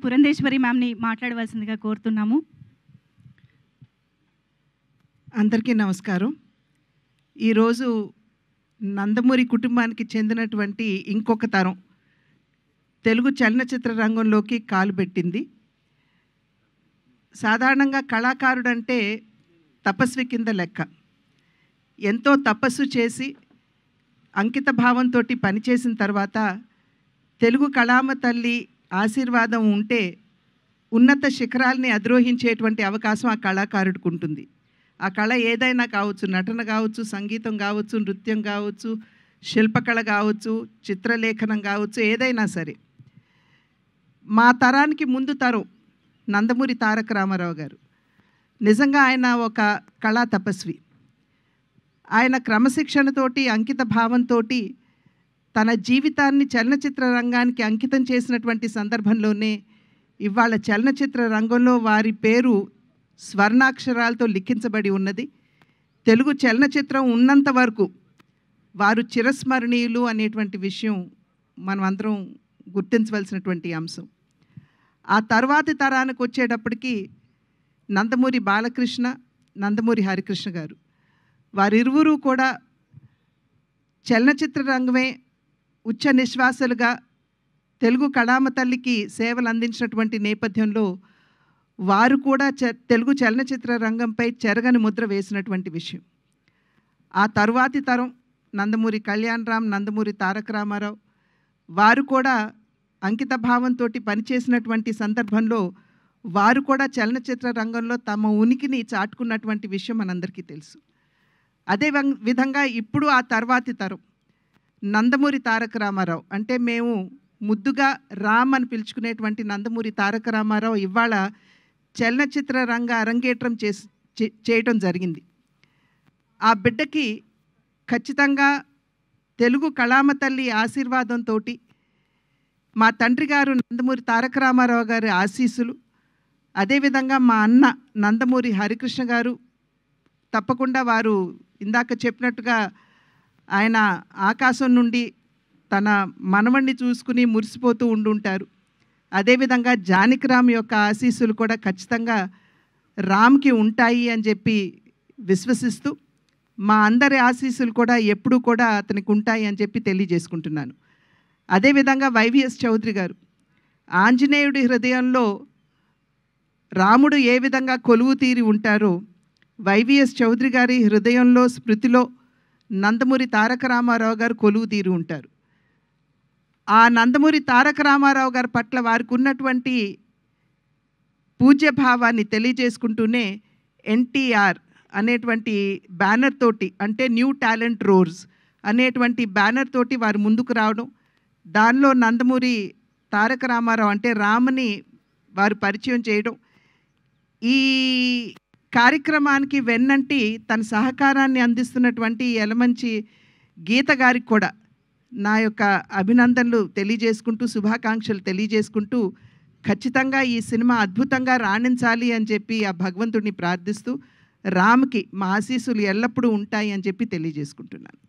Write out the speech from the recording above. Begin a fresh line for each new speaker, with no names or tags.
పురంధేశ్వరి మ్యామ్ని మాట్లాడవలసిందిగా కోరుతున్నాము.
అందరికీ నమస్కారం. ఈరోజు నందమూరి కుటుంబానికి చెందినటువంటి ఇంకొక తరం తెలుగు చలనచిత్ర రంగంలోకి కాలుపెట్టింది. సాధారణంగా కళాకారుడంటే తపస్వి కింద లెక్క. ఎంతో తపస్సు చేసి అంకిత భావంతో పనిచేసిన తర్వాత తెలుగు కళామ తల్లి ఆశీర్వాదం ఉంటే ఉన్నత శిఖరాల్ని అధిరోహించేటువంటి అవకాశం ఆ కళాకారుడికి ఉంటుంది. ఆ కళ ఏదైనా కావచ్చు, నటన కావచ్చు, సంగీతం కావచ్చు, నృత్యం కావచ్చు, శిల్పకళ కావచ్చు, చిత్రలేఖనం కావచ్చు, ఏదైనా సరే. మా తరానికి ముందు తరం నందమూరి తారక రామారావు గారు. నిజంగా ఆయన ఒక కళా తపస్వి. ఆయన క్రమశిక్షణతోటి అంకిత భావంతో తన జీవితాన్ని చలనచిత్ర రంగానికి అంకితం చేసినటువంటి సందర్భంలోనే ఇవాళ చలనచిత్ర రంగంలో వారి పేరు స్వర్ణాక్షరాలతో లిఖించబడి ఉన్నది. తెలుగు చలనచిత్రం ఉన్నంత వరకు వారు చిరస్మరణీయులు అనేటువంటి విషయం మనం అందరం గుర్తించవలసినటువంటి అంశం. ఆ తర్వాతి తరానికి వచ్చేటప్పటికి నందమూరి బాలకృష్ణ, నందమూరి హరికృష్ణ గారు, వారిరువురు కూడా చలనచిత్ర రంగమే ఉచ్చ నిశ్వాసలుగా తెలుగు కళామ తల్లికి సేవలు అందించినటువంటి నేపథ్యంలో వారు కూడా తెలుగు చలనచిత్ర రంగంపై చెరగని ముద్ర వేసినటువంటి విషయం. ఆ తరువాతి తరం నందమూరి కళ్యాణరామ్, నందమూరి తారక రామారావు వారు కూడా అంకిత భావంతో పనిచేసినటువంటి సందర్భంలో వారు కూడా చలనచిత్ర రంగంలో తమ ఉనికిని చాటుకున్నటువంటి విషయం మనందరికీ తెలుసు. అదే విధంగా ఇప్పుడు ఆ తర్వాతి తరం నందమూరి తారక రామారావు, అంటే మేము ముద్దుగా రామ్ అని పిలుచుకునేటువంటి నందమూరి తారక రామారావు ఇవాళ చలనచిత్ర రంగ అరంగేట్రం చేయటం జరిగింది. ఆ బిడ్డకి ఖచ్చితంగా తెలుగు కళామ తల్లి ఆశీర్వాదంతో మా తండ్రి గారు నందమూరి తారక రామారావు గారి ఆశీస్సులు, అదేవిధంగా మా అన్న నందమూరి హరికృష్ణ గారు తప్పకుండా వారు ఇందాక చెప్పినట్టుగా ఆయన ఆకాశం నుండి తన మనవణ్ణి చూసుకుని మురిసిపోతూ ఉండుంటారు. అదేవిధంగా జానకిరామ్ యొక్క ఆశీస్సులు కూడా ఖచ్చితంగా రామ్కి ఉంటాయి అని చెప్పి విశ్వసిస్తూ మా అందరి ఆశీస్సులు కూడా ఎప్పుడూ కూడా అతనికి ఉంటాయి అని చెప్పి తెలియజేసుకుంటున్నాను. అదేవిధంగా వైవిఎస్ చౌదరి గారు, ఆంజనేయుడి హృదయంలో రాముడు ఏ విధంగా కొలువు తీరి ఉంటారో వైవిఎస్ చౌదరి గారి హృదయంలో స్మృతిలో నందమూరి తారక రామారావు గారు కొలువు తీరి ఉంటారు. ఆ నందమూరి తారక రామారావు గారి పట్ల వారికి ఉన్నటువంటి పూజ్యభావాన్ని తెలియజేసుకుంటూనే ఎన్టీఆర్ అనేటువంటి బ్యానర్ తోటి, అంటే న్యూ టాలెంట్ రోర్స్ అనేటువంటి బ్యానర్ తోటి వారు ముందుకు రావడం, దానిలో నందమూరి తారక రామారావు అంటే రామ్ని వారు పరిచయం చేయడం, ఈ కార్యక్రమానికి వెన్నంటి తన సహకారాన్ని అందిస్తున్నటువంటి యలమంచి గీత గారికి కూడా నా యొక్క అభినందనలు తెలియజేసుకుంటూ, శుభాకాంక్షలు తెలియజేసుకుంటూ, ఖచ్చితంగా ఈ సినిమా అద్భుతంగా రాణించాలి అని చెప్పి ఆ భగవంతుడిని ప్రార్థిస్తూ రామ్కి మా ఆశీస్సులు ఎల్లప్పుడూ ఉంటాయి అని చెప్పి తెలియజేసుకుంటున్నాను.